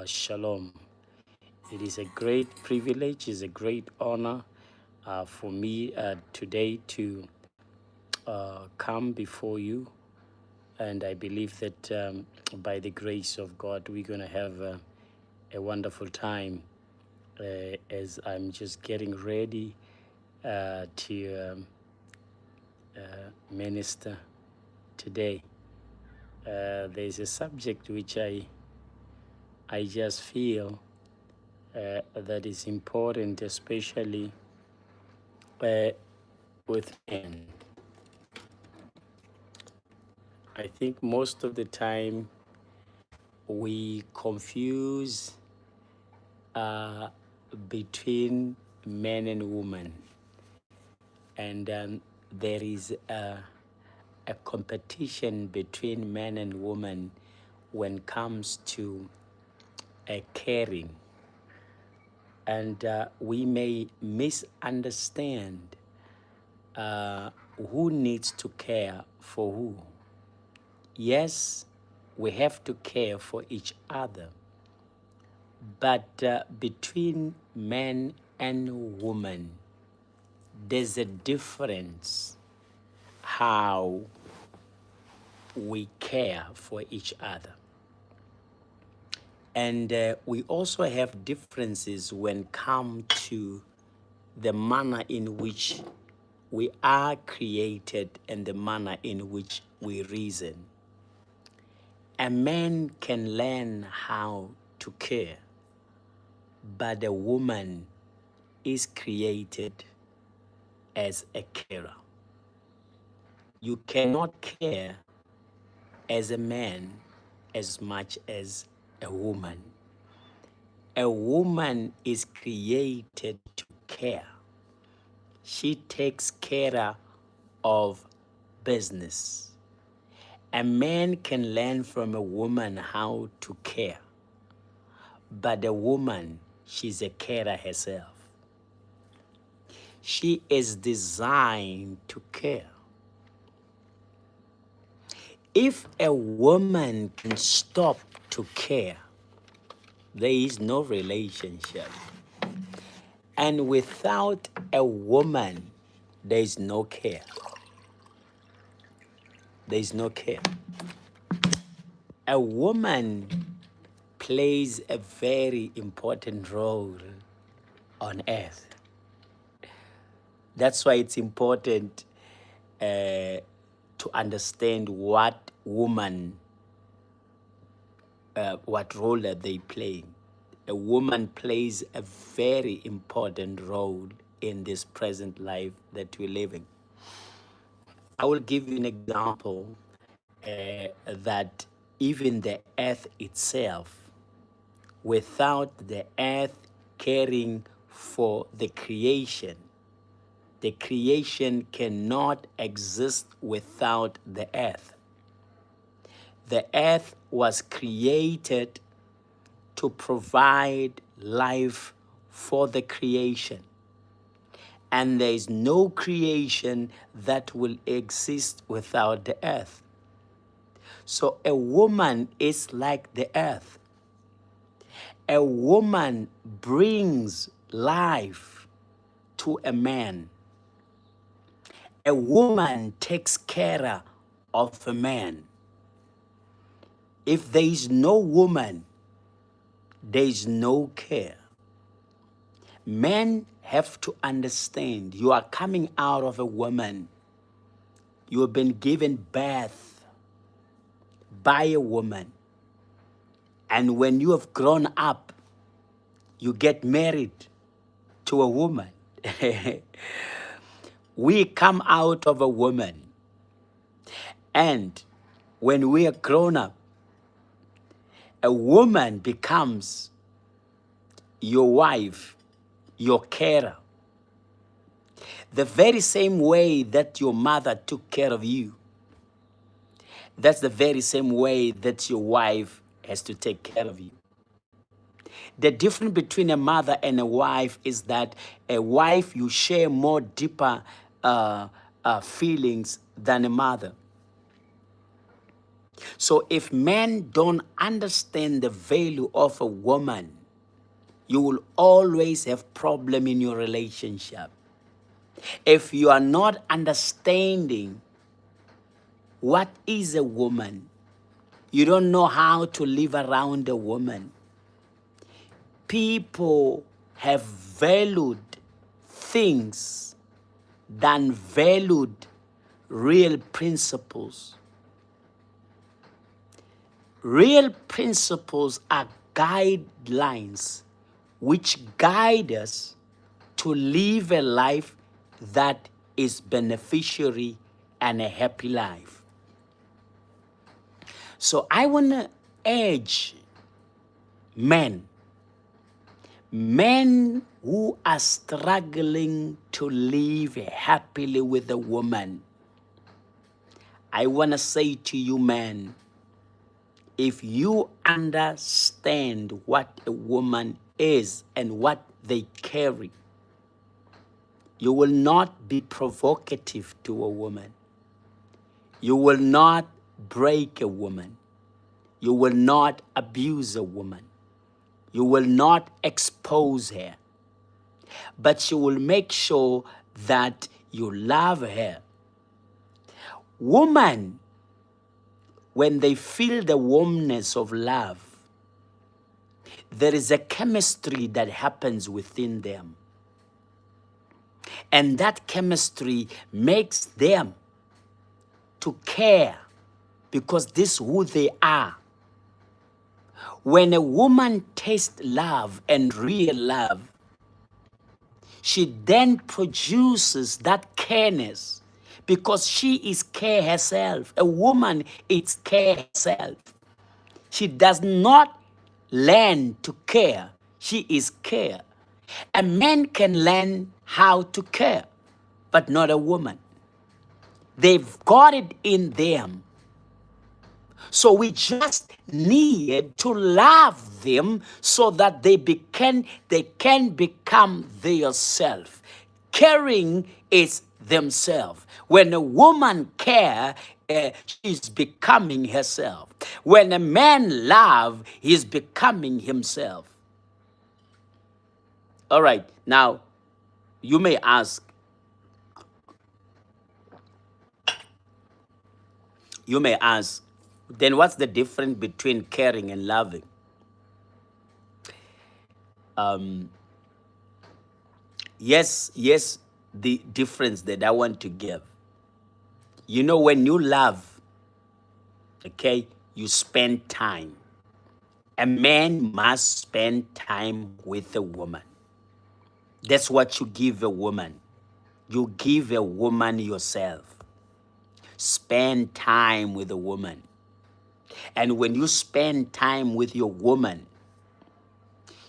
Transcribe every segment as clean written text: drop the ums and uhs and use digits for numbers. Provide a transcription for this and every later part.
Shalom. It is a great privilege, it's a great honor for me today to come before you. And I believe that by the grace of God, we're going to have a wonderful time as I'm just getting ready to minister today. There's a subject which I just feel that is important, especially with men. I think most of the time we confuse between men and women, and there is a competition between men and women when it comes to caring, and we may misunderstand who needs to care for who. Yes, we have to care for each other, but between men and women, there's a difference how we care for each other. And we also have differences when it comes to the manner in which we are created and the manner in which we reason. A man can learn how to care, but a woman is created as a carer. You cannot care as a man as much as a woman. A woman is created to care. She takes care of business. A man can learn from a woman how to care, but a woman, she's a carer herself. She is designed to care. If a woman can stop to care, there is no relationship. And without a woman, there is no care. There is no care. A woman plays a very important role on earth. That's why it's important to understand what role that they play. A woman plays a very important role in this present life that we're living. I will give you an example that even the earth itself, without the earth caring for the creation cannot exist without the earth. The earth was created to provide life for the creation. And there is no creation that will exist without the earth. So a woman is like the earth. A woman brings life to a man. A woman takes care of a man. If there is no woman, there is no care. Men have to understand you are coming out of a woman. You have been given birth by a woman. And when you have grown up, you get married to a woman. We come out of a woman. And when we are grown up, a woman becomes your wife, your carer. The very same way that your mother took care of you, that's the very same way that your wife has to take care of you. The difference between a mother and a wife is that a wife, you share more deeper feelings than a mother. So if men don't understand the value of a woman, you will always have problem in your relationship. If you are not understanding what is a woman, you don't know how to live around a woman. People have valued things than valued real principles. Real principles are guidelines which guide us to live a life that is beneficiary and a happy life. So I want to urge men who are struggling to live happily with a woman. I want to say to you, man, if you understand what a woman is and what they carry, you will not be provocative to a woman. You will not break a woman. You will not abuse a woman. You will not expose her. But you will make sure that you love her. Women, when they feel the warmness of love, there is a chemistry that happens within them. And that chemistry makes them to care because this is who they are. When a woman tastes love and real love, she then produces that careness because she is care herself. A woman is care herself. She does not learn to care. She is care. A man can learn how to care, but not a woman. They've got it in them. So we just need to love them so that they can become their self. Caring is themselves. When a woman cares, she's becoming herself. When a man loves, he's becoming himself. All right, now you may ask, then what's the difference between caring and loving? Yes, the difference that I want to give. You know, when you love, okay, you spend time. A man must spend time with a woman. That's what you give a woman. You give a woman yourself. Spend time with a woman. And when you spend time with your woman,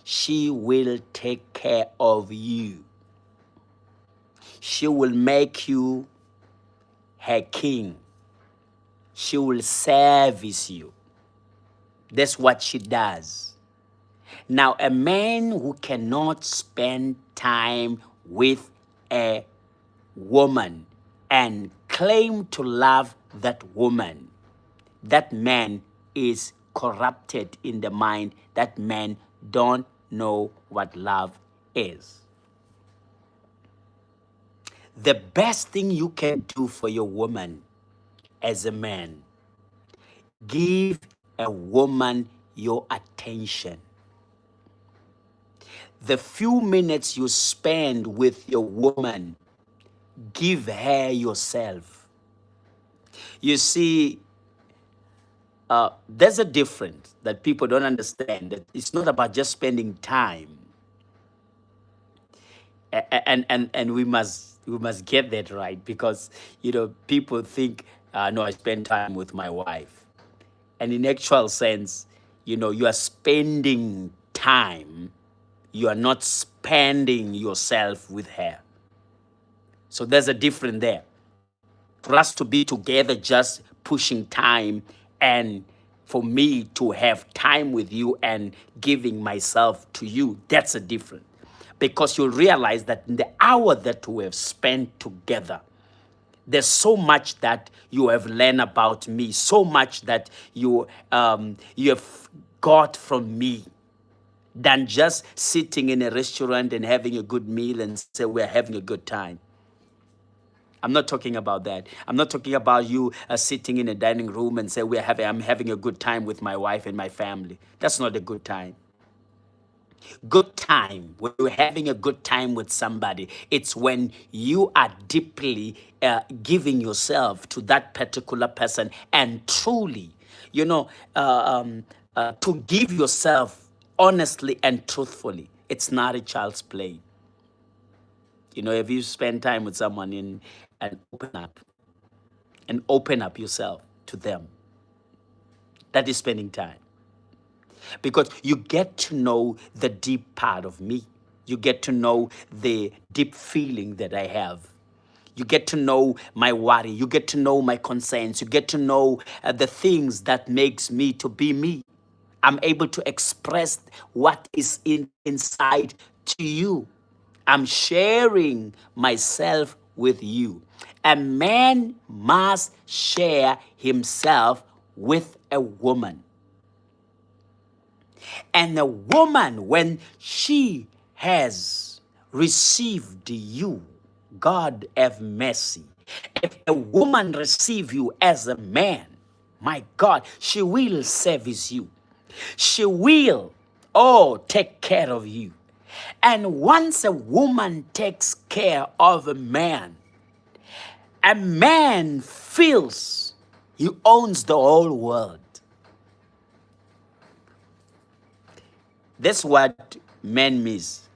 she will take care of you. She will make you her king. She will service you. That's what she does. Now, a man who cannot spend time with a woman and claim to love that woman, that man is corrupted in the mind. That man don't know what love is. The best thing you can do for your woman as a man, give a woman your attention. The few minutes you spend with your woman, give her yourself. You see, there's a difference that people don't understand. That it's not about just spending time. And we must get that right, because people think, no, I spend time with my wife, and in actual sense, you are spending time. You are not spending yourself with her. So there's a difference there. For us to be together just pushing time, and for me to have time with you and giving myself to you, that's a difference. Because you'll realize that in the hour that we have spent together, There's so much that you have learned about me, so much that you have got from me, than just sitting in a restaurant and having a good meal and say we're having a good time. I'm not talking about that. I'm not talking about you sitting in a dining room and say I'm having a good time with my wife and my family. That's not a good time. Good time, when you're having a good time with somebody, it's when you are deeply giving yourself to that particular person, and truly, you know, to give yourself honestly and truthfully. It's not a child's play. You know, if you spend time with someone and open up yourself to them, that is spending time. Because you get to know the deep part of me. You get to know the deep feeling that I have. You get to know my worry. You get to know my concerns. You get to know the things that makes me to be me. I'm able to express what is inside to you. I'm sharing myself with you. A man must share himself with a woman. And a woman, when she has received you, God have mercy. If a woman receive you as a man, my God, she will service you. She will, take care of you. And once a woman takes care of a man feels he owns the whole world. That's what men miss.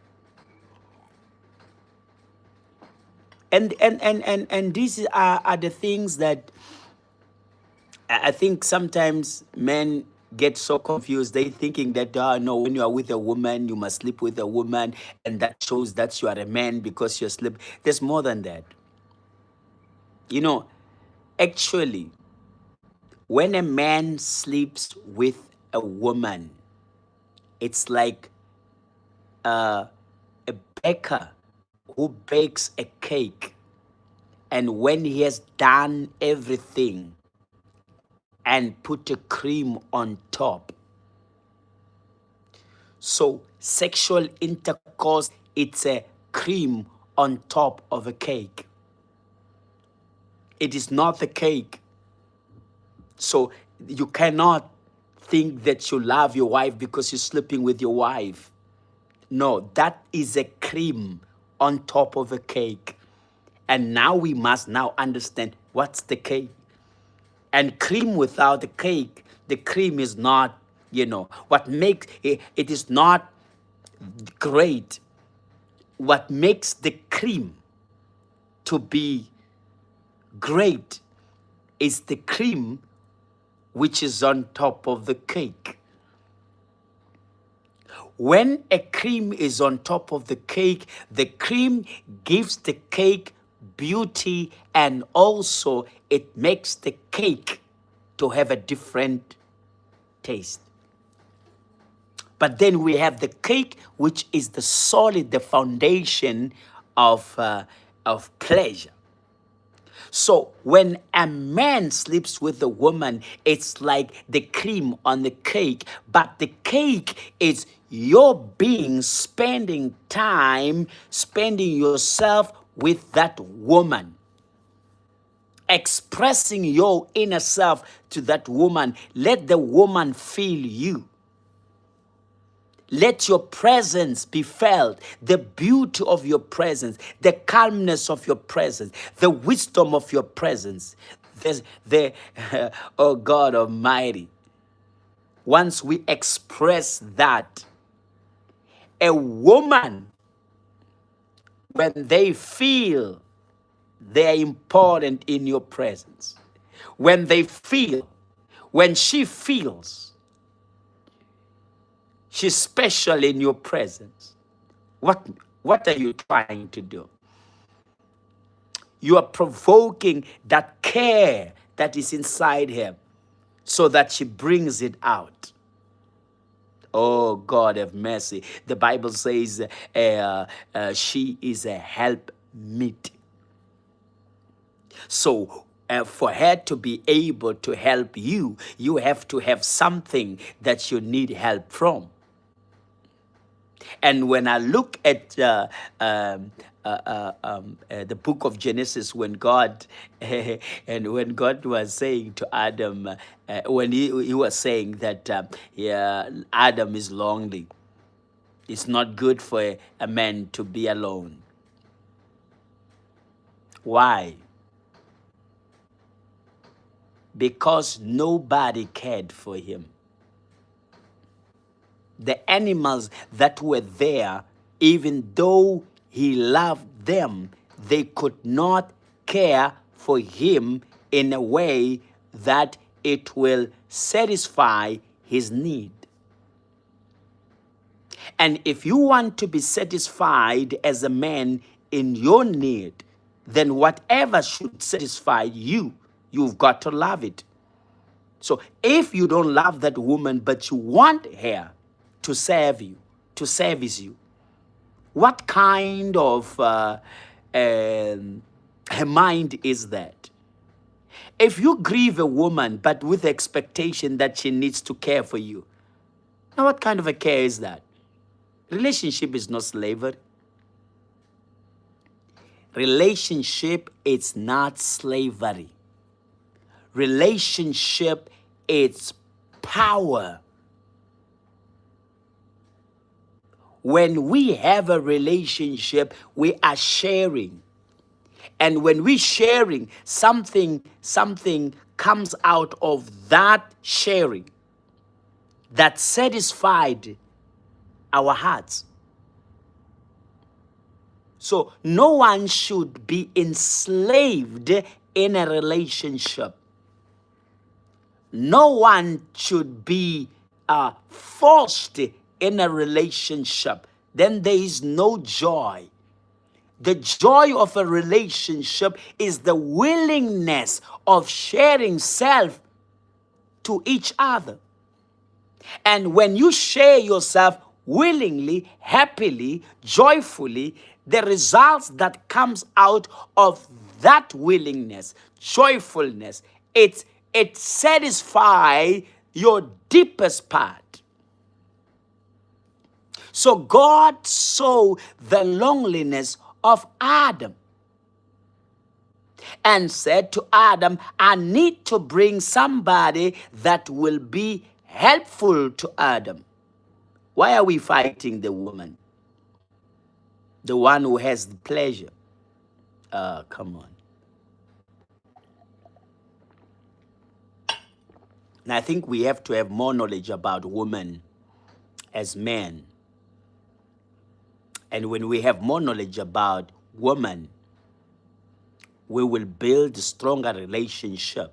And these are the things that I think sometimes men get so confused. They thinking that no, when you are with a woman, you must sleep with a woman, and that shows that you are a man because you sleep. There's more than that. You know, actually, when a man sleeps with a woman, it's like a baker who bakes a cake, and when he has done everything and put a cream on top. So sexual intercourse, it's a cream on top of a cake. It is not the cake. So you cannot think that you love your wife because you're sleeping with your wife. No, that is a cream on top of a cake. And now we must now understand what's the cake. And cream without the cake, the cream is not, what makes it is not great. What makes the cream to be great is the cream which is on top of the cake. When a cream is on top of the cream gives the cake beauty, and also it makes the cake to have a different taste. But then we have the cake, which is the solid, the foundation of pleasure. So when a man sleeps with a woman, it's like the cream on the cake, but the cake is your being spending time, spending yourself with that woman, expressing your inner self to that woman. Let the woman feel you. Let your presence be felt, the beauty of your presence, the calmness of your presence, the wisdom of your presence. Oh God Almighty, once we express that, a woman, when they feel they are important in your presence, when she feels she's special in your presence, what are you trying to do? You are provoking that care that is inside her so that she brings it out. Oh, God have mercy. The Bible says she is a helpmeet. So for her to be able to help you, you have to have something that you need help from. And when I look at the book of Genesis, when God and when God was saying to Adam, when he was saying that yeah, Adam is lonely, it's not good for a man to be alone. Why? Because nobody cared for him. The animals that were there, even though he loved them, they could not care for him in a way that it will satisfy his need. And if you want to be satisfied as a man in your need, then whatever should satisfy you, you've got to love it. So if you don't love that woman, but you want her to serve you, to service you, what kind of her mind is that? If you grieve a woman, but with the expectation that she needs to care for you, now what kind of a care is that? Relationship is not slavery. Relationship is not slavery. Relationship is power. When we have a relationship, we are sharing. And when we're sharing, something comes out of that sharing that satisfied our hearts. So no one should be enslaved in a relationship. No one should be forced in a relationship. Then there is no joy. The joy of a relationship is the willingness of sharing self to each other. And when you share yourself willingly, happily, joyfully, the results that comes out of that willingness, joyfulness, it satisfies your deepest part. So God saw the loneliness of Adam and said to Adam, I need to bring somebody that will be helpful to Adam. Why are we fighting the woman? The one who has the pleasure. Come on. And I think we have to have more knowledge about women as men. And when we have more knowledge about women, we will build a stronger relationship.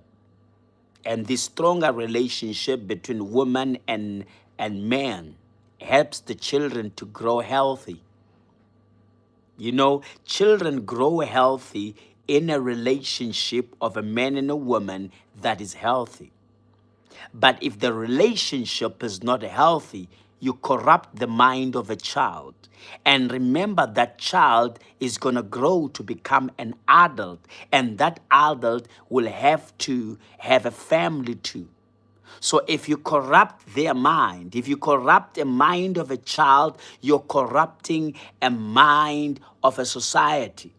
And this stronger relationship between woman and man helps the children to grow healthy. You know, children grow healthy in a relationship of a man and a woman that is healthy. But if the relationship is not healthy, you corrupt the mind of a child. And remember, that child is going to grow to become an adult. And that adult will have to have a family too. So if you corrupt their mind, if you corrupt a mind of a child, you're corrupting a mind of a society.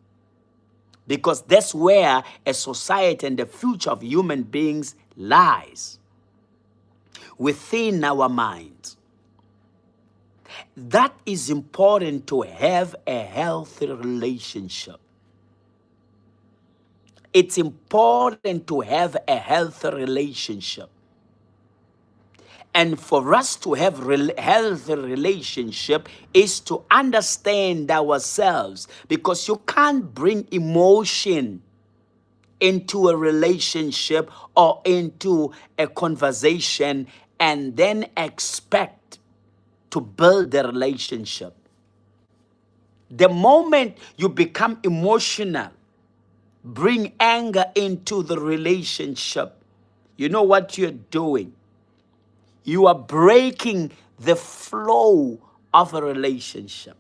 Because that's where a society and the future of human beings lies. Within our minds. That is important to have a healthy relationship. It's important to have a healthy relationship. And for us to have healthy relationship is to understand ourselves, because you can't bring emotion into a relationship or into a conversation and then expect to build the relationship. The moment you become emotional, bring anger into the relationship, you know what you're doing? You are breaking the flow of a relationship.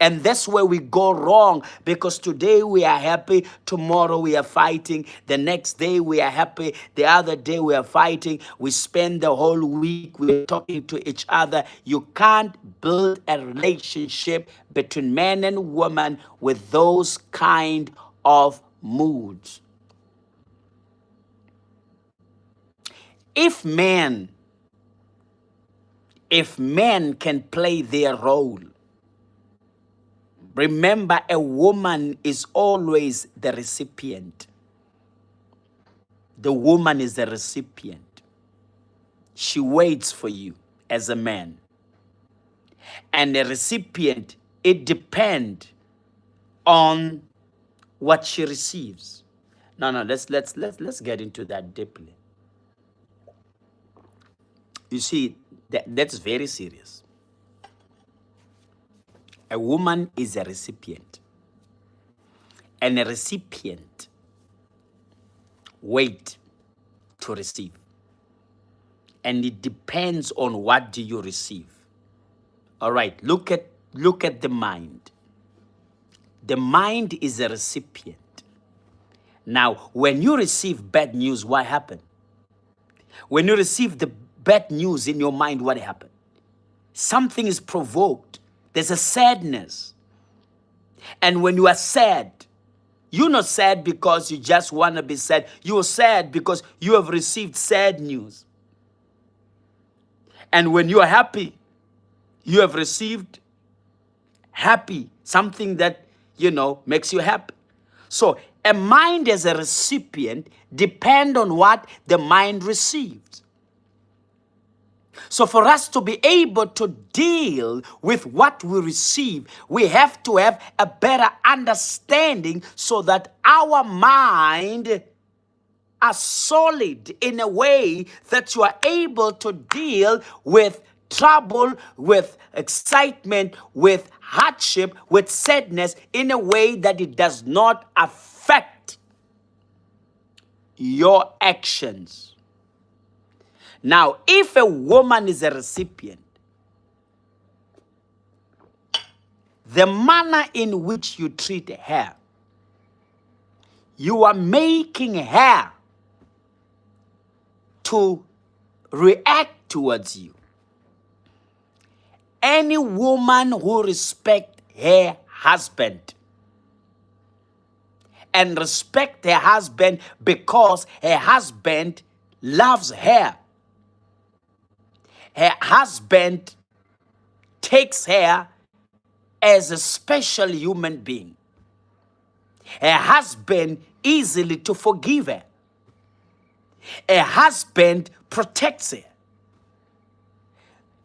And that's where we go wrong, because today we are happy, tomorrow we are fighting, the next day we are happy, the other day we are fighting. We spend the whole week we're talking to each other. You can't build a relationship between man and woman with those kind of moods. If men can play their role, remember, a woman is always the recipient. The woman is the recipient. She waits for you as a man. And the recipient, it depends on what she receives. No, let's get into that deeply. You see, that's very serious. A woman is a recipient. And a recipient wait to receive. And it depends on what do you receive. All right, look at the mind. The mind is a recipient. Now, when you receive bad news, what happened? When you receive the bad news in your mind, what happened? Something is provoked. There's a sadness. And when you are sad, you're not sad because you just want to be sad. You're sad because you have received sad news. And when you are happy, you have received happy, something that, makes you happy. So a mind as a recipient depends on what the mind receives. So for us to be able to deal with what we receive, we have to have a better understanding so that our mind are solid in a way that you are able to deal with trouble, with excitement, with hardship, with sadness in a way that it does not affect your actions. Now, if a woman is a recipient, the manner in which you treat her, you are making her to react towards you. Any woman who respects her husband and respect her husband because her husband loves her, her husband takes her as a special human being. Her husband easily to forgive her. Her husband protects her.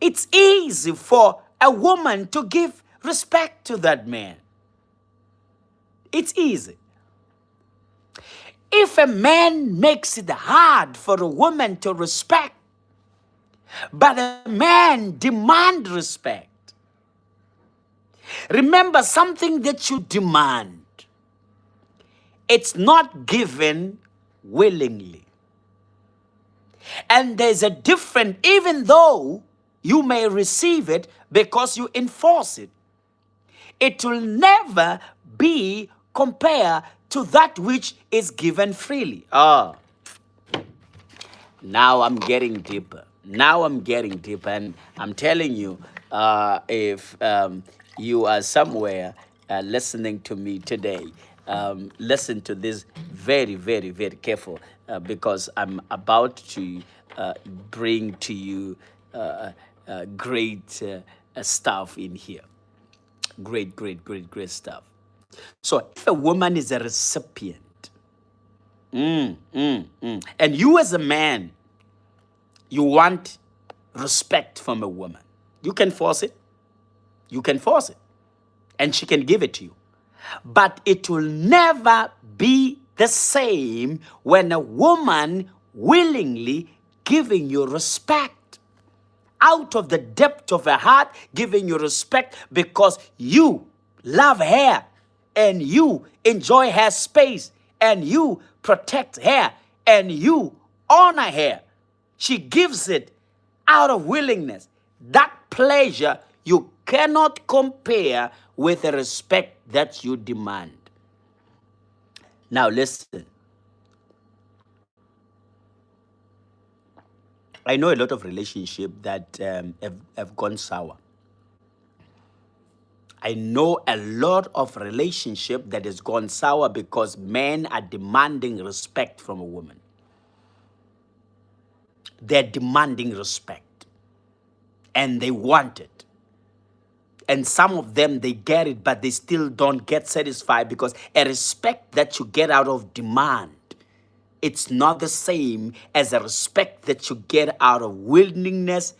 It's easy for a woman to give respect to that man. It's easy. If a man makes it hard for a woman to respect, but a man demands respect, remember something that you demand, it's not given willingly. And there's a difference, even though you may receive it because you enforce it, it will never be compared to that which is given freely. Now I'm getting deeper. And I'm telling you, if you are somewhere listening to me today, listen to this very, very, very careful, because I'm about to bring to you great stuff in here. Great stuff. So if a woman is a recipient, and you as a man, you want respect from a woman, you can force it. And she can give it to you. But it will never be the same when a woman willingly giving you respect. Out of the depth of her heart, giving you respect because you love her and you enjoy her space and you protect her and you honor her. She gives it out of willingness. That pleasure, you cannot compare with the respect that you demand. Now listen. I know a lot of relationships that have gone sour. I know a lot of relationship that has gone sour because men are demanding respect from a woman. They're demanding respect and they want it. And some of them, they get it, but they still don't get satisfied because a respect that you get out of demand, it's not the same as a respect that you get out of willingness,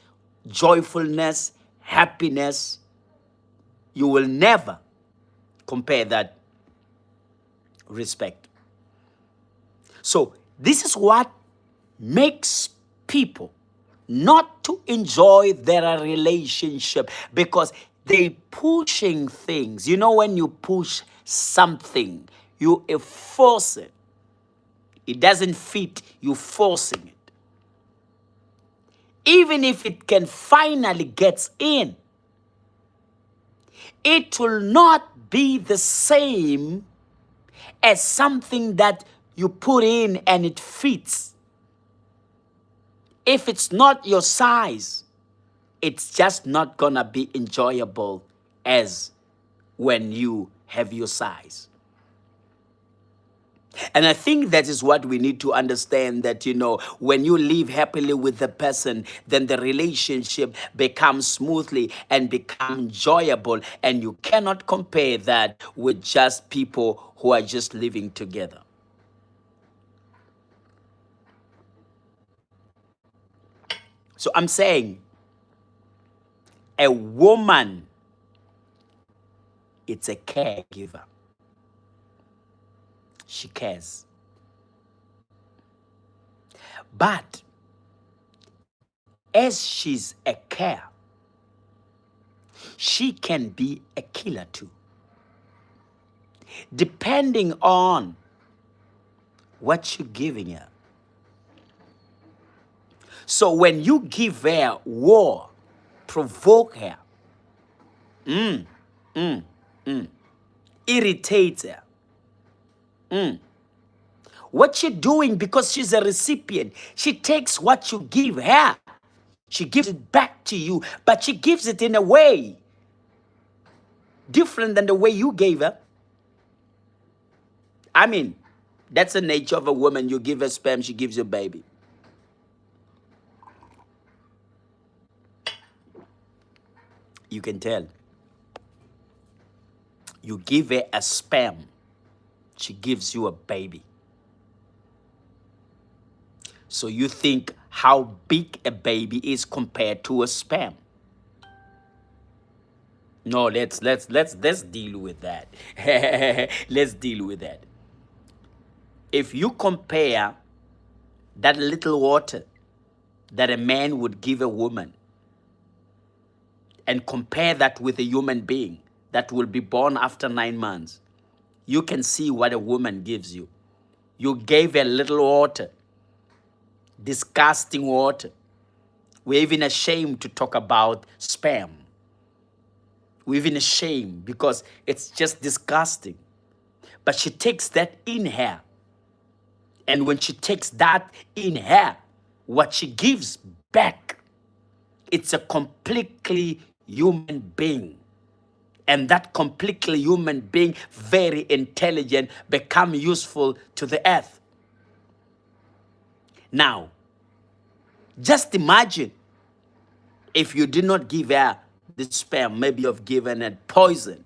joyfulness, happiness. You will never compare that respect. So this is what makes people not to enjoy their relationship, because they pushing things. You know, when you push something, you force it. It doesn't fit, you forcing it. Even if it can finally get in, it will not be the same as something that you put in and it fits. If it's not your size, it's just not gonna be enjoyable as when you have your size. And I think that is what we need to understand, that, you know, when you live happily with the person, then the relationship becomes smoothly and become enjoyable. And you cannot compare that with just people who are just living together. So I'm saying a woman, it's a caregiver. She cares. But as she's a care, she can be a killer too, depending on what you're giving her. So when you give her war, provoke her, irritate her, what you're doing, because she's a recipient, she takes what you give her, she gives it back to you, but she gives it in a way different than the way you gave her. I mean, that's the nature of a woman. You give her sperm, she gives you a baby. You can tell. You give her a sperm, she gives you a baby. So you think how big a baby is compared to a sperm. No, let's deal with that. Let's deal with that. If you compare that little water that a man would give a woman and compare that with a human being that will be born after 9 months, you can see what a woman gives you. You gave a little water, disgusting water. We're even ashamed to talk about sperm. We're even ashamed because it's just disgusting. But she takes that in her. And when she takes that in her, what she gives back, it's a completely human being. And that completely human being, very intelligent, become useful to the earth. Now, just imagine if you did not give her the sperm, maybe you've given her poison.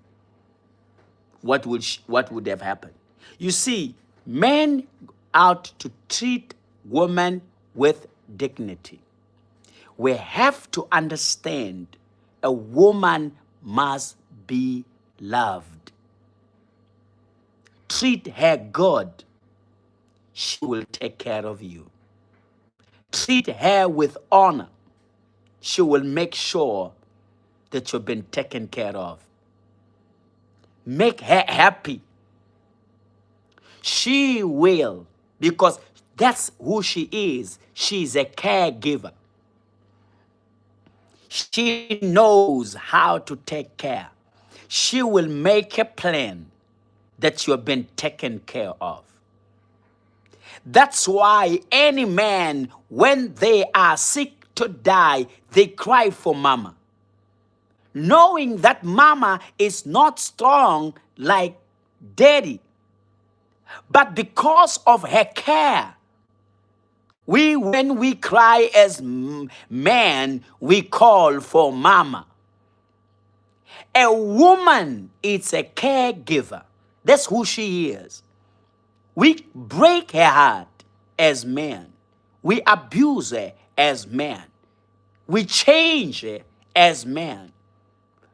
What would have happened? You see, men out to treat women with dignity. We have to understand a woman must be loved. Treat her good, she will take care of you. Treat her with honor, she will make sure that you've been taken care of. Make her happy. She will, because that's who she is. She's a caregiver. She knows how to take care. She will make a plan that you've been taken care of. That's why any man, when they are sick to die, they cry for mama, knowing that mama is not strong like daddy. But because of her care, when we cry as man, we call for mama. A woman is a caregiver. That's who she is. We break her heart as men. We abuse her as men. We change her as men.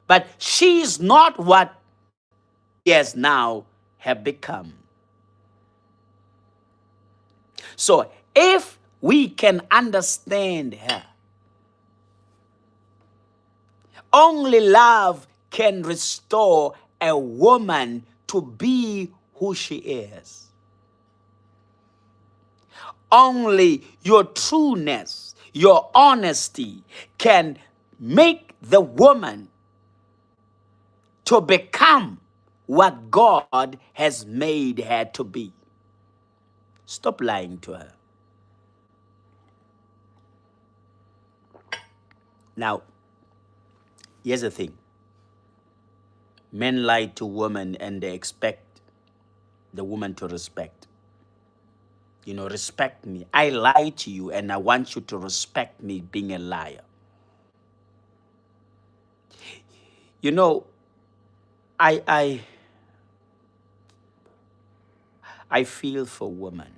But she's not what she has now have become. So if we can understand her, only love can restore a woman to be who she is. Only your trueness, your honesty can make the woman to become what God has made her to be. Stop lying to her. Now, here's the thing. Men lie to women and they expect the woman to respect. Respect me. I lie to you and I want you to respect me being a liar. I feel for women.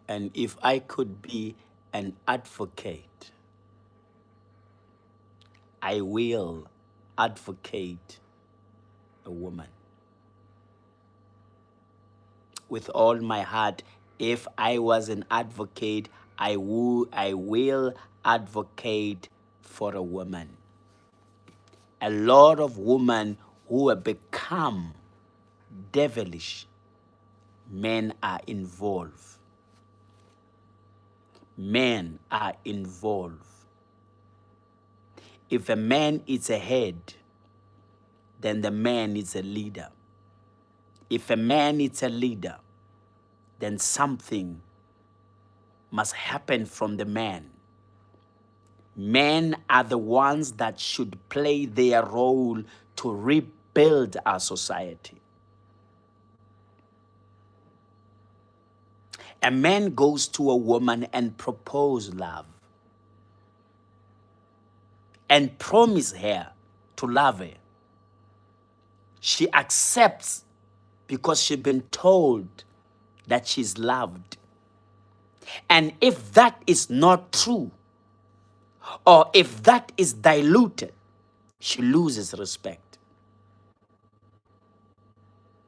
And if I could be an advocate, I will advocate a woman. With all my heart, if I was an advocate, I will advocate for a woman. A lot of women who have become devilish, men are involved. Men are involved. If a man is a head, then the man is a leader. If a man is a leader, then something must happen from the man. Men are the ones that should play their role to rebuild our society. A man goes to a woman and proposes love and promise her to love her. She accepts because she's been told that she's loved. And if that is not true, or if that is diluted, she loses respect.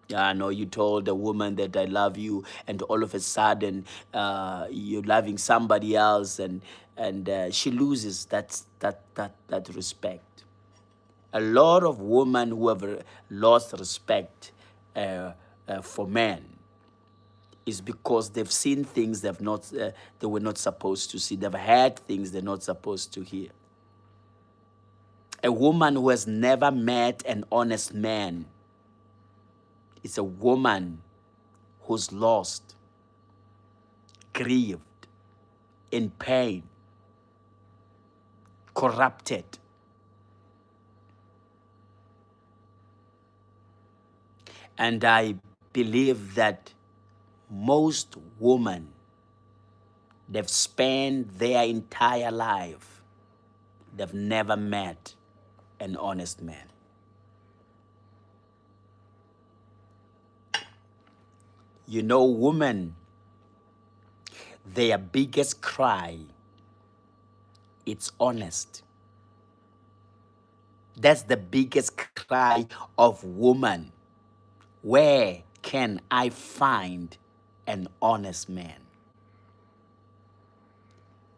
Yeah, I know you told a woman that I love you, and all of a sudden you're loving somebody else, and she loses that respect. A lot of women who have lost respect for men is because they've seen things they were not supposed to see. They've heard things they're not supposed to hear. A woman who has never met an honest man is a woman who's lost, grieved, in pain, corrupted. And I believe that most women, they've spent their entire life, they've never met an honest man. Women, their biggest cry, it's honest. That's the biggest cry of woman. Where can I find an honest man?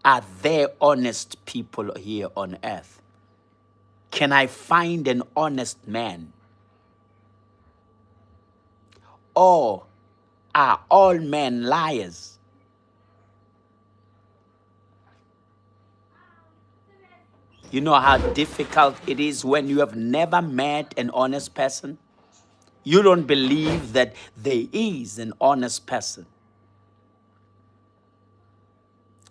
Are there honest people here on earth? Can I find an honest man? Or are all men liars? You know how difficult it is when you have never met an honest person? You don't believe that there is an honest person.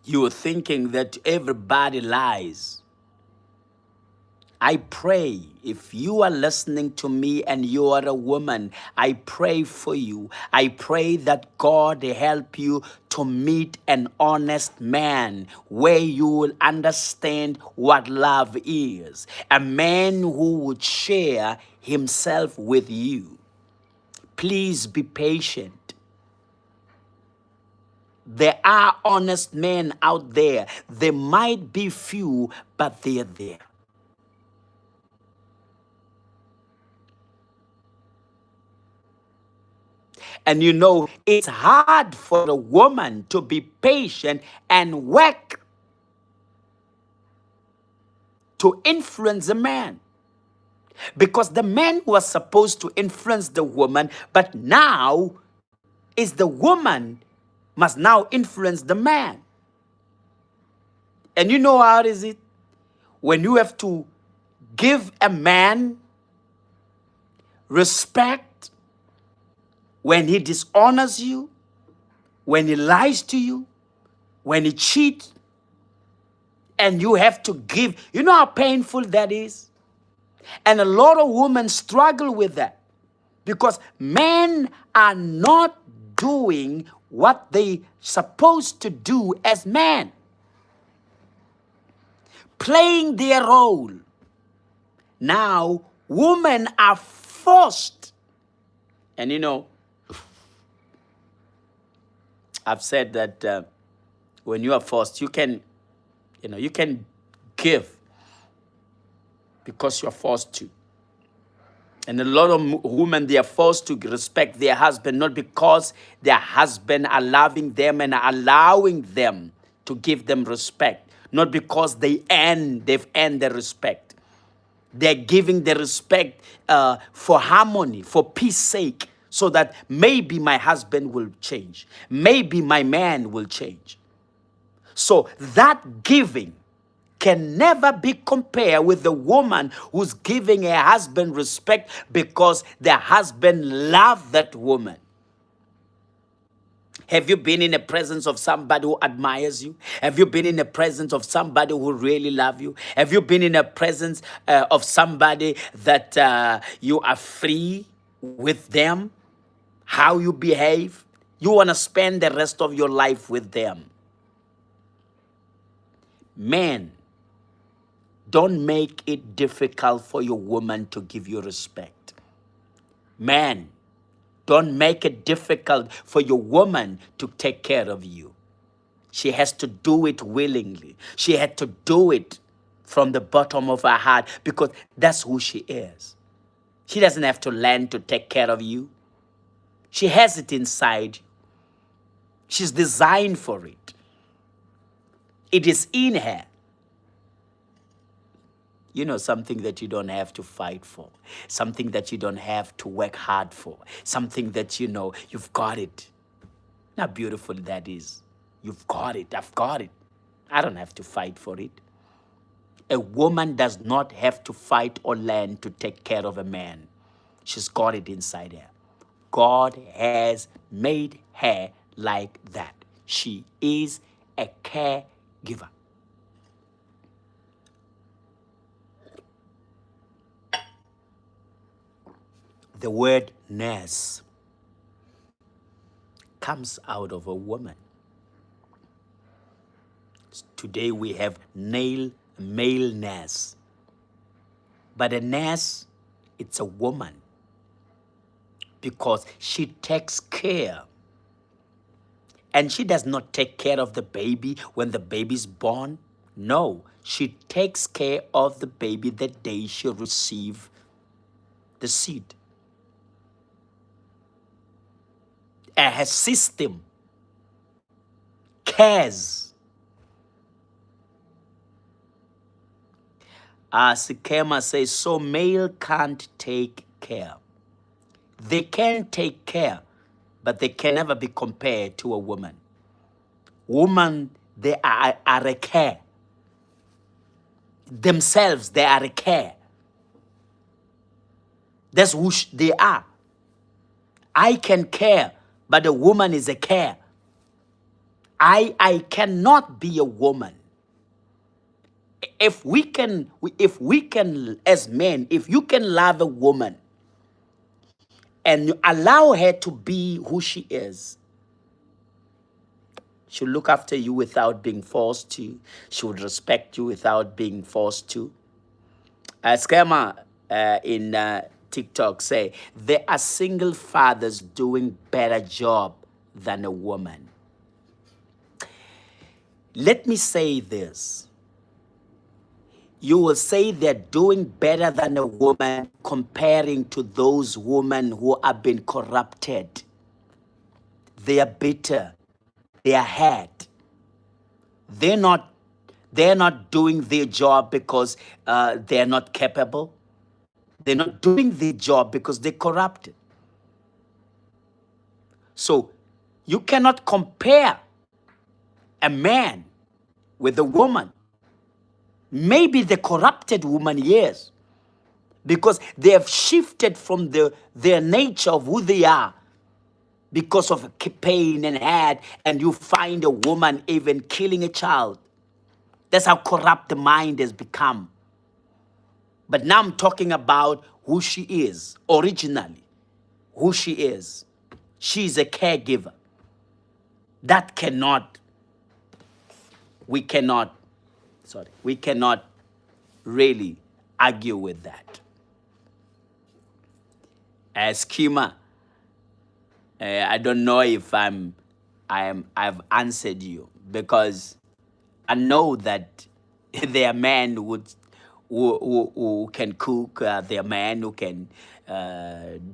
You are thinking that everybody lies. I pray if you are listening to me and you are a woman, I pray for you. I pray that God help you to meet an honest man where you will understand what love is. A man who would share himself with you. Please be patient. There are honest men out there. There might be few, but they're there. And you know, it's hard for a woman to be patient and work to influence a man. Because the man was supposed to influence the woman, but now is the woman must now influence the man. And you know how is it? When you have to give a man respect when he dishonors you, when he lies to you, when he cheats, and you have to give. You know how painful that is? And a lot of women struggle with that because men are not doing what they supposed to do as men, playing their role. Now, women are forced. And you know, I've said that when you are forced, you can give because you're forced to. And a lot of women, they are forced to respect their husband, not because their husband are loving them and are allowing them to give them respect, not because they've earned the respect. They're giving the respect for harmony, for peace sake, so that maybe my husband will change. Maybe my man will change. So that giving can never be compared with the woman who's giving her husband respect because the husband loves that woman. Have you been in the presence of somebody who admires you? Have you been in the presence of somebody who really loves you? Have you been in the presence of somebody that you are free with them? How you behave? You want to spend the rest of your life with them. Men, don't make it difficult for your woman to give you respect. Man, don't make it difficult for your woman to take care of you. She has to do it willingly. She had to do it from the bottom of her heart because that's who she is. She doesn't have to learn to take care of you. She has it inside. She's designed for it. It is in her. You know, something that you don't have to fight for, something that you don't have to work hard for, something that you know you've got it. How beautiful that is. You've got it. I've got it. I don't have to fight for it. A woman does not have to fight or learn to take care of a man. She's got it inside her. God has made her like that. She is a caregiver. The word nurse comes out of a woman. Today we have male nurse. But a nurse, it's a woman because she takes care. And she does not take care of the baby when the baby's born. No, she takes care of the baby the day she receives the seed. And her system cares. Sikema says, so male can't take care. They can take care, but they can never be compared to a woman. Woman, they are a care. themselves, they are a care. That's who they are. I can care, but a woman is a care. I cannot be a woman. If we can, as men, if you can love a woman and you allow her to be who she is, she'll look after you without being forced to. She would respect you without being forced to. Scammer in TikTok say, there are single fathers doing better job than a woman. Let me say this. You will say they're doing better than a woman comparing to those women who have been corrupted. They are bitter. They are hurt. They're not doing their job because they're not capable. They're not doing their job because they're corrupted. So you cannot compare a man with a woman. Maybe the corrupted woman, yes, because they have shifted from their nature of who they are because of pain and hate, and you find a woman even killing a child. That's how corrupt the mind has become. But now I'm talking about who she is originally, who she is. She's a caregiver. That we cannot really argue with that. Schema, I don't know if I've answered you, because I know that there are men who can cook, there are men who can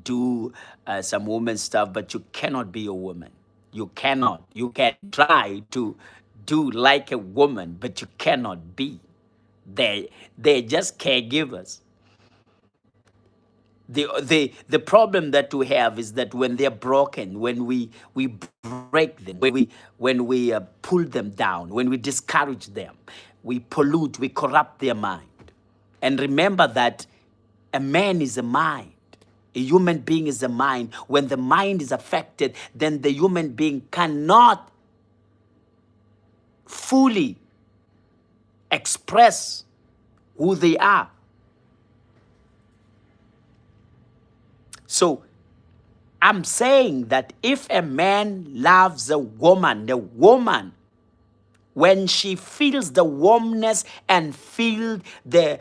do some woman stuff, but you cannot be a woman. You cannot. You can try to do like a woman, but you cannot be. They're just caregivers. The problem that we have is that when they're broken, when we break them, when we pull them down, when we discourage them, we pollute, we corrupt their mind. And remember that a man is a mind. A human being is a mind. When the mind is affected, then the human being cannot fully express who they are. So I'm saying that if a man loves a woman, the woman, when she feels the warmness and feel the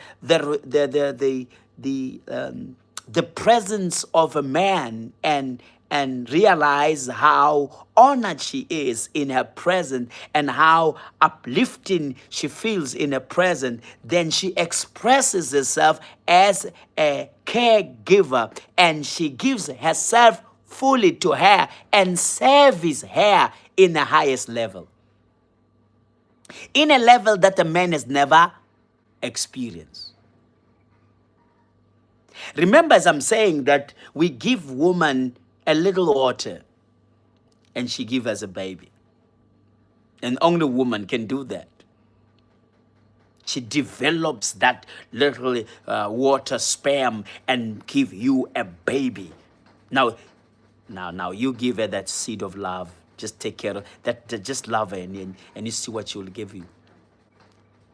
presence of a man, and realize how honored she is in her presence and how uplifting she feels in her presence, then she expresses herself as a caregiver, and she gives herself fully to her and serves her in the highest level, in a level that a man has never experienced. Remember, as I'm saying, that we give woman a little water and she gives us a baby. And only woman can do that. She develops that little water sperm and give you a baby. Now you give her that seed of love. Just take care of that. Just love her, and you see what she will give you.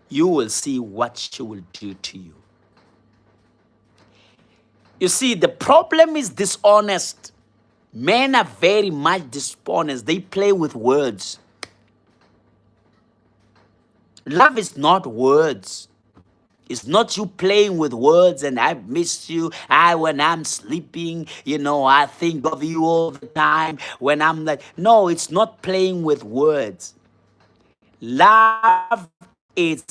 You will see what she will do to you. You see, the problem is dishonest. Men are very much dishonest. They play with words. Love is not words. It's not you playing with words and I miss you. When I'm sleeping, I think of you all the time. When I'm like, no, it's not playing with words. Love is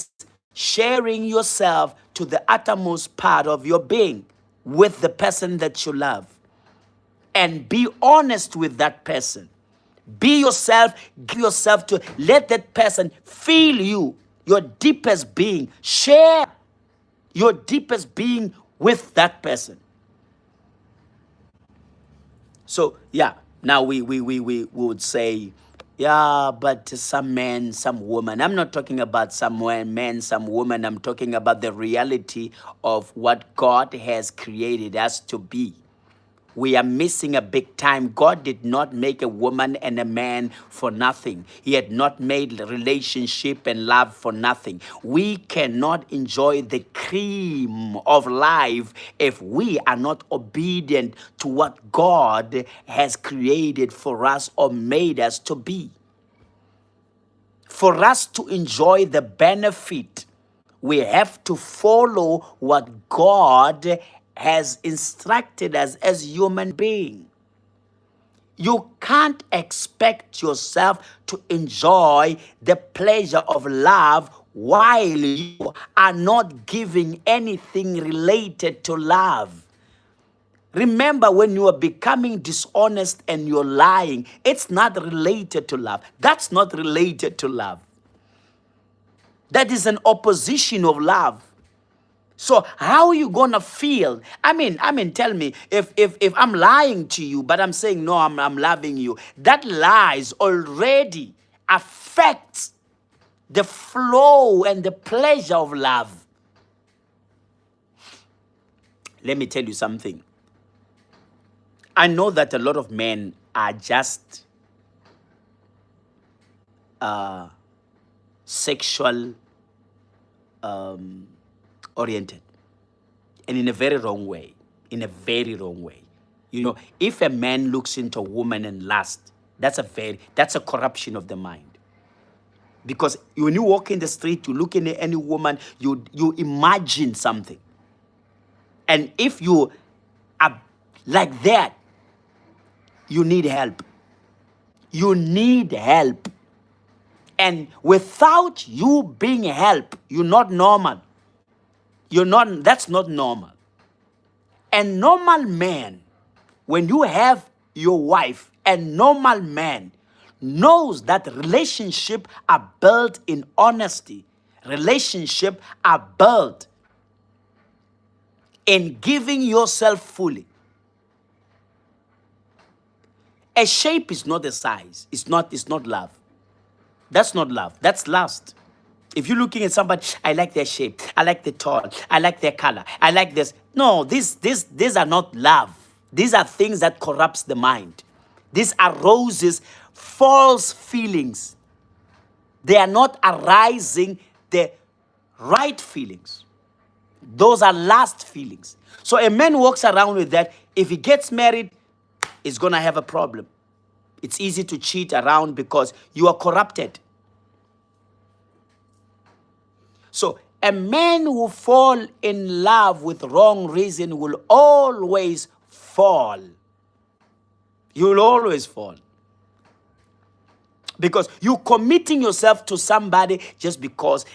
sharing yourself to the uttermost part of your being with the person that you love. And be honest with that person. Be yourself, give yourself to let that person feel you, your deepest being. Share your deepest being with that person. So yeah, now we would say Yeah, but some men, some women. I'm not talking about some men, some women. I'm talking about the reality of what God has created us to be. We are missing a big time. God did not make a woman and a man for nothing. He had not made relationship and love for nothing. We cannot enjoy the cream of life if we are not obedient to what God has created for us or made us to be. For us to enjoy the benefit, we have to follow what God has instructed us as human beings. You can't expect yourself to enjoy the pleasure of love while you are not giving anything related to love. Remember, when you are becoming dishonest and you're lying, it's not related to love. That's not related to love. That is an opposition of love. So how are you gonna feel? Tell me, if I'm lying to you, but I'm saying no, I'm loving you, that lies already affects the flow and the pleasure of love. Let me tell you something. I know that a lot of men are just sexual oriented, and in a very wrong way. In a very wrong way. You know, if a man looks into a woman and lust, that's a corruption of the mind. Because when you walk in the street, you look into any woman, you imagine something. And if you are like that, you need help. You need help. And without you being help, you're not normal. That's not normal. A normal man, when you have your wife, a normal man knows that relationship are built in honesty. Relationship are built in giving yourself fully. A shape is not a size. It's not love. That's not love. That's lust. If you're looking at somebody, I like their shape, I like the tall, I like their color, I like this. No, these are not love. These are things that corrupts the mind. These arouses false feelings. They are not arising the right feelings. Those are lust feelings. So a man walks around with that. If he gets married, he's gonna have a problem. It's easy to cheat around because you are corrupted. So a man who fall in love with wrong reason will always fall. You will always fall. Because you're committing yourself to somebody just because,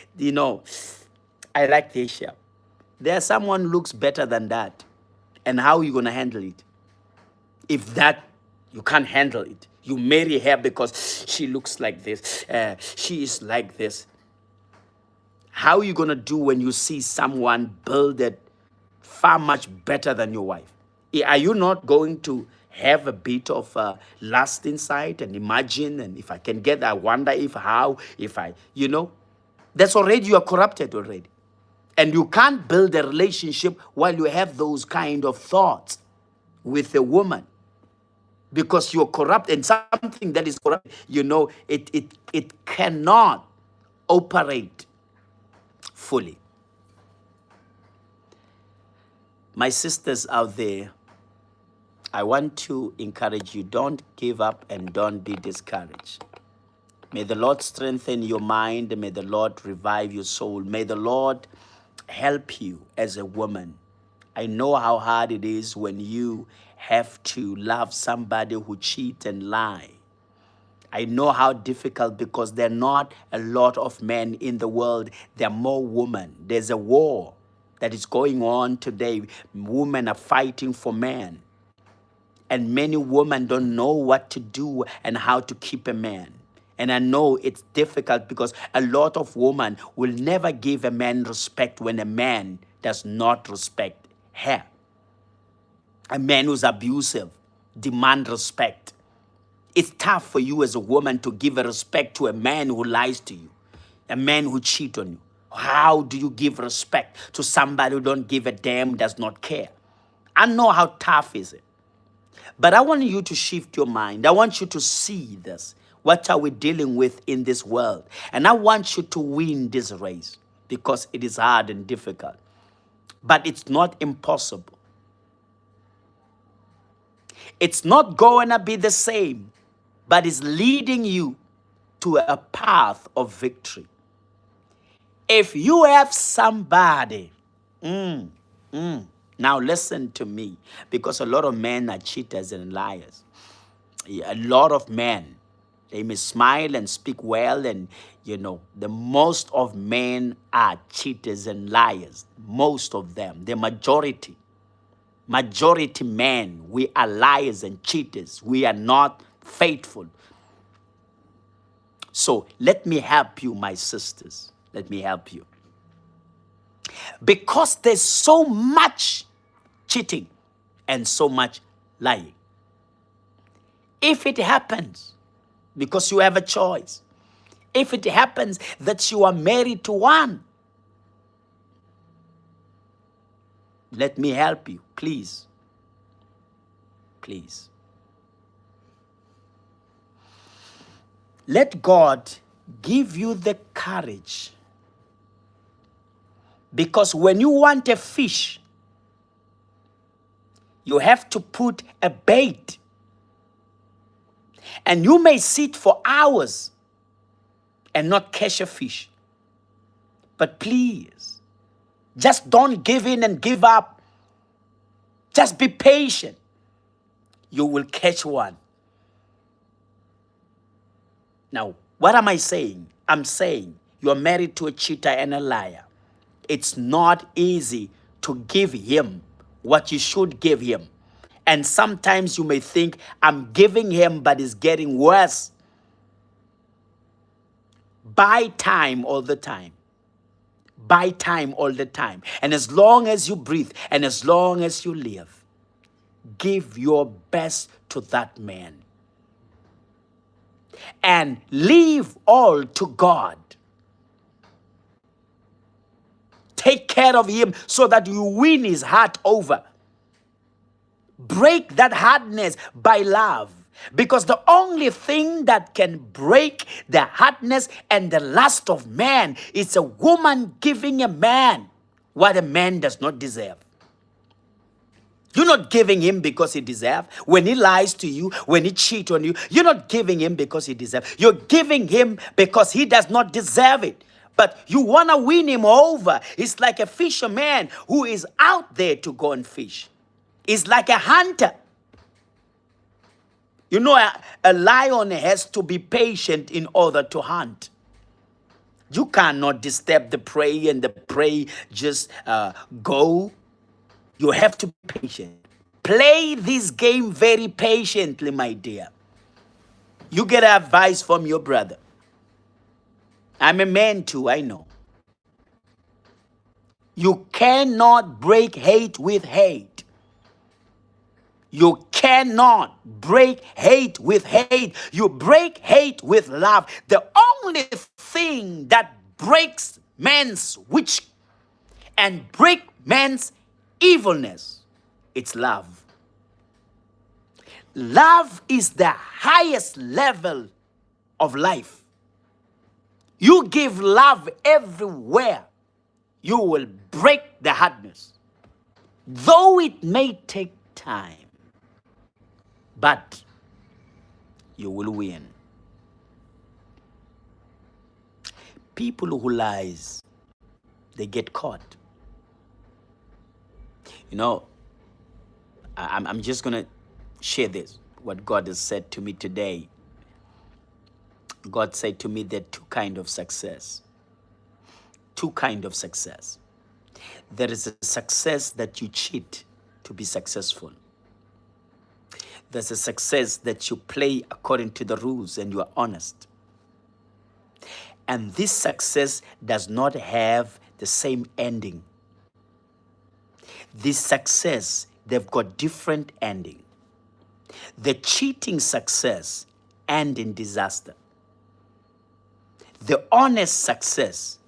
I like this shape. There's someone looks better than that. And how are you going to handle it? If that, you can't handle it. You marry her because she looks like this. She is like this. How are you going to do when you see someone builded far much better than your wife? Are you not going to have a bit of lust inside and imagine, and if I can get that, I wonder that's already, you are corrupted already. And you can't build a relationship while you have those kind of thoughts with a woman. Because you're corrupt, and something that is corrupt, it cannot operate fully. My sisters out there, I want to encourage you, don't give up and don't be discouraged. May the Lord strengthen your mind. May the Lord revive your soul. May the Lord help you as a woman. I know how hard it is when you have to love somebody who cheat and lie. I know how difficult, because there are not a lot of men in the world. There are more women. There's a war that is going on today. Women are fighting for men. And many women don't know what to do and how to keep a man. And I know it's difficult because a lot of women will never give a man respect when a man does not respect her. A man who's abusive demands respect. It's tough for you as a woman to give a respect to a man who lies to you, a man who cheats on you. How do you give respect to somebody who don't give a damn, does not care? I know how tough is it. But I want you to shift your mind. I want you to see this. What are we dealing with in this world? And I want you to win this race because it is hard and difficult. But it's not impossible. It's not going to be the same, but it's leading you to a path of victory. If you have somebody, now listen to me, because a lot of men are cheaters and liars. A lot of men, they may smile and speak well, and the most of men are cheaters and liars. Most of them, the majority men, we are liars and cheaters. We are not faithful. So let me help you, my sisters. Let me help you. Because there's so much cheating and so much lying. If it happens, because you have a choice, if it happens that you are married to one, let me help you, please. Please. Let God give you the courage. Because when you want a fish, you have to put a bait. And you may sit for hours and not catch a fish. But please, just don't give in and give up. Just be patient. You will catch one. Now, what am I saying? I'm saying you're married to a cheater and a liar. It's not easy to give him what you should give him. And sometimes you may think, I'm giving him, but it's getting worse. Buy time all the time. Buy time all the time. And as long as you breathe and as long as you live, give your best to that man. And leave all to God. Take care of him so that you win his heart over. Break that hardness by love. Because the only thing that can break the hardness and the lust of man is a woman giving a man what a man does not deserve. You're not giving him because he deserves. When he lies to you, when he cheats on you, you're not giving him because he deserves. You're giving him because he does not deserve it. But you want to win him over. It's like a fisherman who is out there to go and fish. It's like a hunter. You know, a lion has to be patient in order to hunt. You cannot disturb the prey and the prey just go. You have to be patient. Play this game very patiently, my dear. You get advice from your brother. I'm a man too, I know. You cannot break hate with hate. You cannot break hate with hate. You break hate with love. The only thing that breaks man's witch and break man's evilness, it's love. Love is the highest level of life. You give love everywhere, you will break the hardness. Though it may take time, but you will win. People who lies, they get caught. You know, I'm just going to share this, what God has said to me today. God said to me there are two kinds of success. Two kinds of success. There is a success that you cheat to be successful. There's a success that you play according to the rules and you are honest. And this success does not have the same ending. This success, they've got different ending. The cheating success end in disaster. The honest success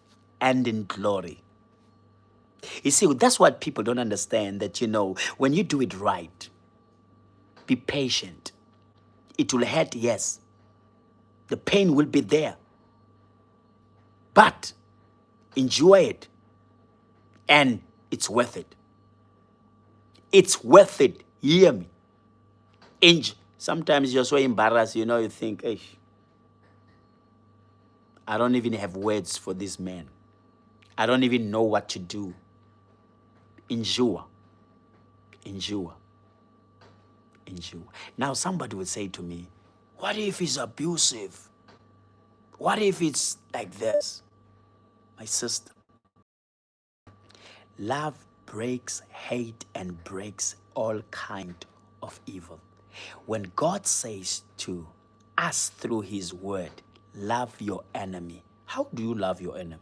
end in glory. You see, that's what people don't understand, that, when you do it right, be patient. It will hurt, yes. The pain will be there. But enjoy it. And it's worth it. It's worth it. Hear me. Sometimes you're so embarrassed, you think, hey, I don't even have words for this man. I don't even know what to do. Endure. Endure. Endure. Now somebody would say to me, what if he's abusive? What if it's like this? My sister, love breaks hate and breaks all kind of evil. When God says to us through his word, love your enemy. How do you love your enemy?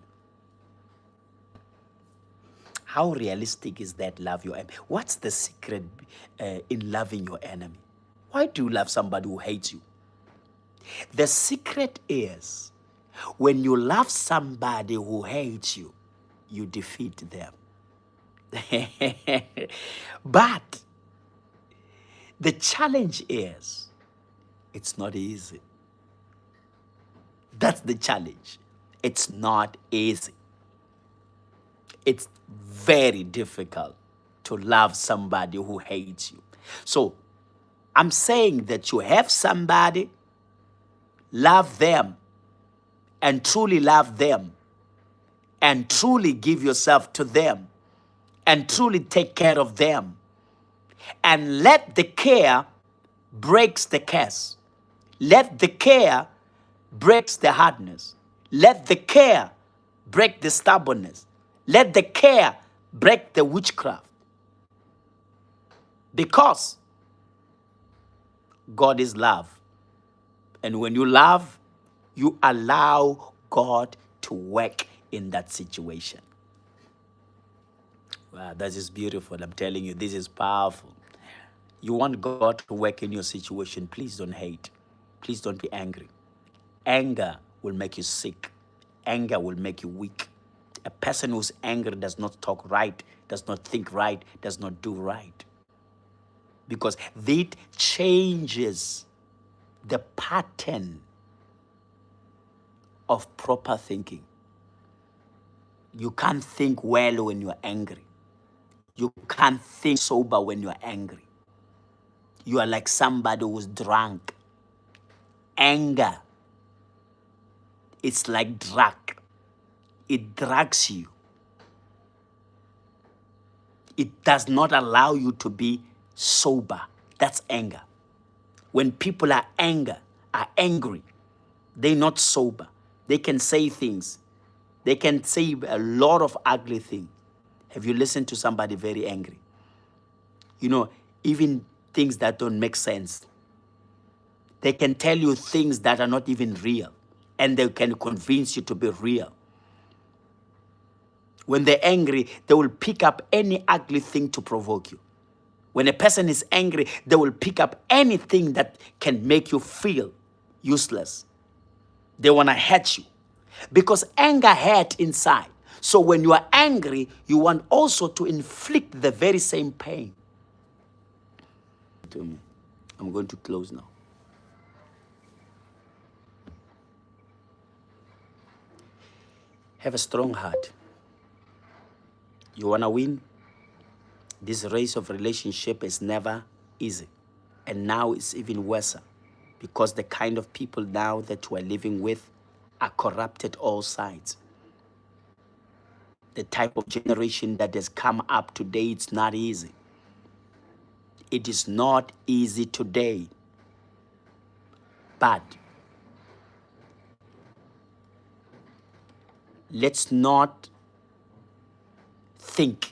How realistic is that, love your enemy? What's the secret in loving your enemy? Why do you love somebody who hates you? The secret is, when you love somebody who hates you, you defeat them. But the challenge is, it's not easy. That's the challenge. It's not easy. It's very difficult to love somebody who hates you. So I'm saying that you have somebody, love them, and truly love them, and truly give yourself to them, and truly take care of them, and let the care breaks the curse. Let the care breaks the hardness. Let the care break the stubbornness. Let the care break the witchcraft. Because God is love. And when you love, you allow God to work in that situation. Wow, that is beautiful. I'm telling you, this is powerful. You want God to work in your situation, please don't hate. Please don't be angry. Anger will make you sick. Anger will make you weak. A person who's angry does not talk right, does not think right, does not do right. Because that changes the pattern of proper thinking. You can't think well when you're angry. You can't think sober when you're angry. You are like somebody who's drunk. Anger, it's like drug. It drugs you. It does not allow you to be sober. That's anger. When people are angry, they're not sober. They can say things. They can say a lot of ugly things. Have you listened to somebody very angry? Even things that don't make sense. They can tell you things that are not even real, and they can convince you to be real. When they're angry, they will pick up any ugly thing to provoke you. When a person is angry, they will pick up anything that can make you feel useless. They want to hurt you. Because anger hurt inside. So when you are angry, you want also to inflict the very same pain. To me. I'm going to close now. Have a strong heart. You want to win? This race of relationship is never easy. And now it's even worse, because the kind of people now that we're living with are corrupted all sides. The type of generation that has come up today, it's not easy. It is not easy today. But let's not think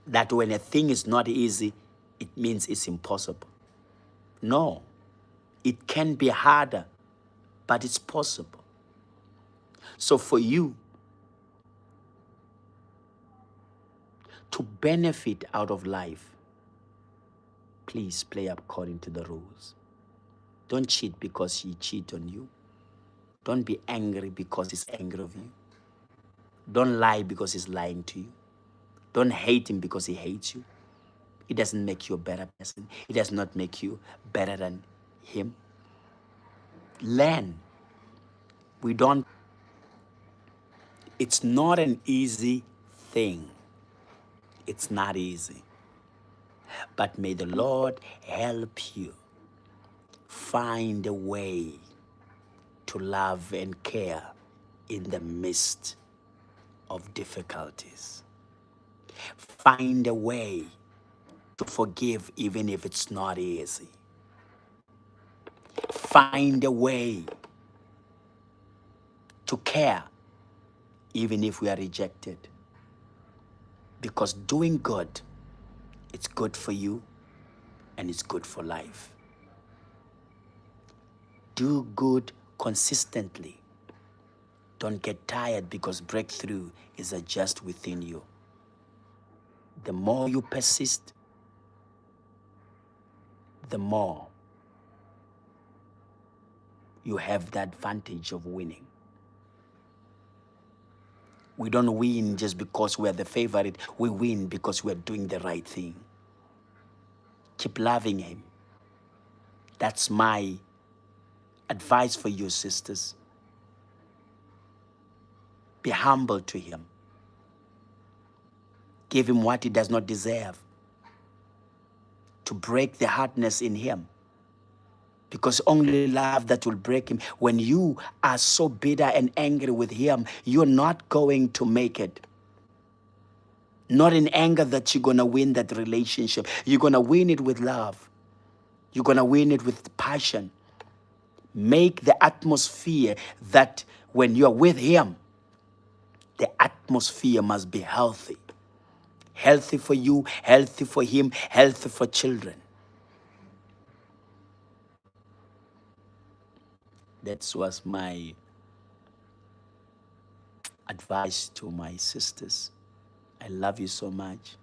that when a thing is not easy, it means it's impossible. No, it can be harder, but it's possible. So for you to benefit out of life, please play according to the rules. Don't cheat because he cheat on you. Don't be angry because he's angry of you. Don't lie because he's lying to you. Don't hate him because he hates you. It doesn't make you a better person. It does not make you better than him. Learn. We don't, it's not an easy thing. It's not easy. But may the Lord help you find a way to love and care in the midst of difficulties. Find a way to forgive even if it's not easy. Find a way to care even if we are rejected. Because doing good, it's good for you and it's good for life. Do good consistently. Don't get tired because breakthrough is just within you. The more you persist, the more you have the advantage of winning. We don't win just because we're the favorite. We win because we're doing the right thing. Keep loving him. That's my advice for you, sisters. Be humble to him. Give him what he does not deserve. To break the hardness in him. Because only love that will break him. When you are so bitter and angry with him, you're not going to make it. Not in anger that you're going to win that relationship. You're going to win it with love. You're going to win it with passion. Make the atmosphere that when you're with him, the atmosphere must be healthy. Healthy for you, healthy for him, healthy for children. That was my advice to my sisters. I love you so much.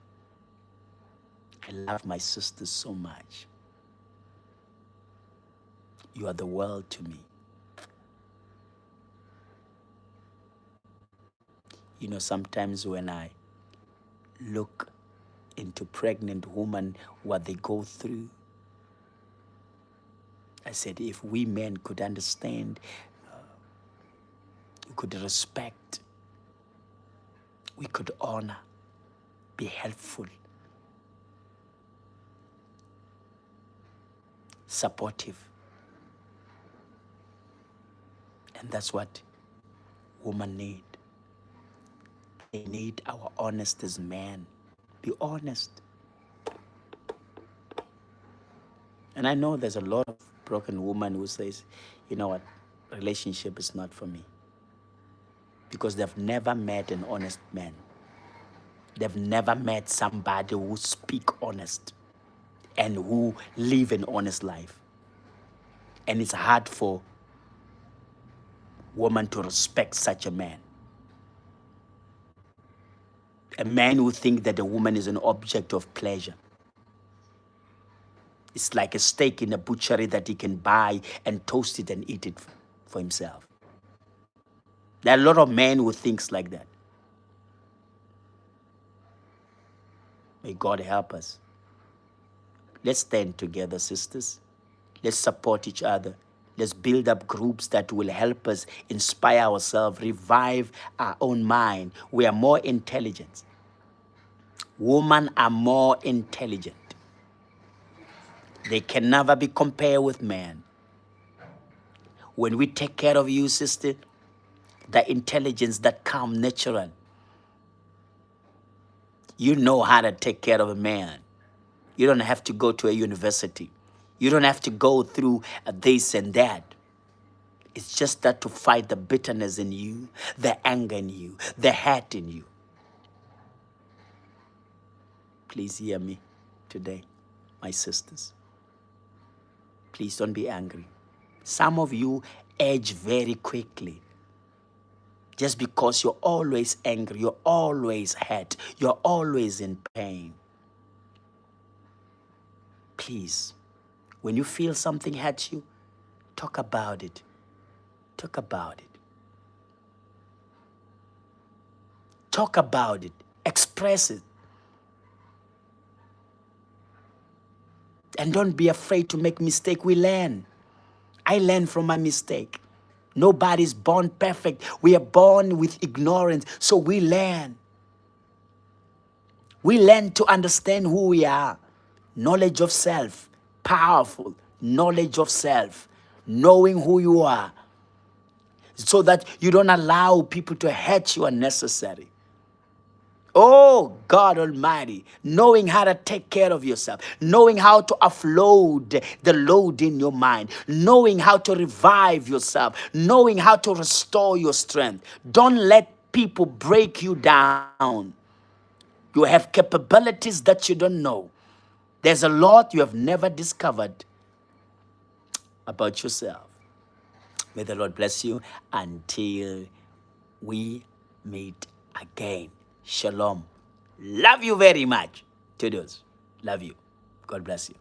I love my sisters so much. You are the world to me. You know, sometimes when I look into pregnant women, what they go through, I said, if we men could understand, we could respect, we could honor, be helpful, supportive. And that's what women need. They need our honest as men. Be honest. And I know there's a lot of broken women who says, you know what, relationship is not for me. Because they've never met an honest man. They've never met somebody who speak honest and who live an honest life. And it's hard for women to respect such a man. A man who thinks that a woman is an object of pleasure. It's like a steak in a butchery that he can buy and toast it and eat it for himself. There are a lot of men who think like that. May God help us. Let's stand together, sisters. Let's support each other. Let's build up groups that will help us inspire ourselves, revive our own mind. We are more intelligent. Women are more intelligent. They can never be compared with men. When we take care of you, sister, the intelligence that comes natural, you know how to take care of a man. You don't have to go to a university. You don't have to go through this and that. It's just that to fight the bitterness in you, the anger in you, the hate in you. Please hear me today, my sisters. Please don't be angry. Some of you age very quickly. Just because you're always angry, you're always hurt, you're always in pain. Please, when you feel something hurts you, Talk about it. Talk about it. Talk about it. Express it. And don't be afraid to make mistake. We learn. I learn from my mistake. Nobody's born perfect. We are born with ignorance. So we learn. We learn to understand who we are. Knowledge of self. Powerful. Knowledge of self. Knowing who you are. So that you don't allow people to hurt you unnecessary. Oh, God Almighty, knowing how to take care of yourself, knowing how to offload the load in your mind, knowing how to revive yourself, knowing how to restore your strength. Don't let people break you down. You have capabilities that you don't know. There's a lot you have never discovered about yourself. May the Lord bless you until we meet again. Shalom. Love you very much. Toodles. Love you. God bless you.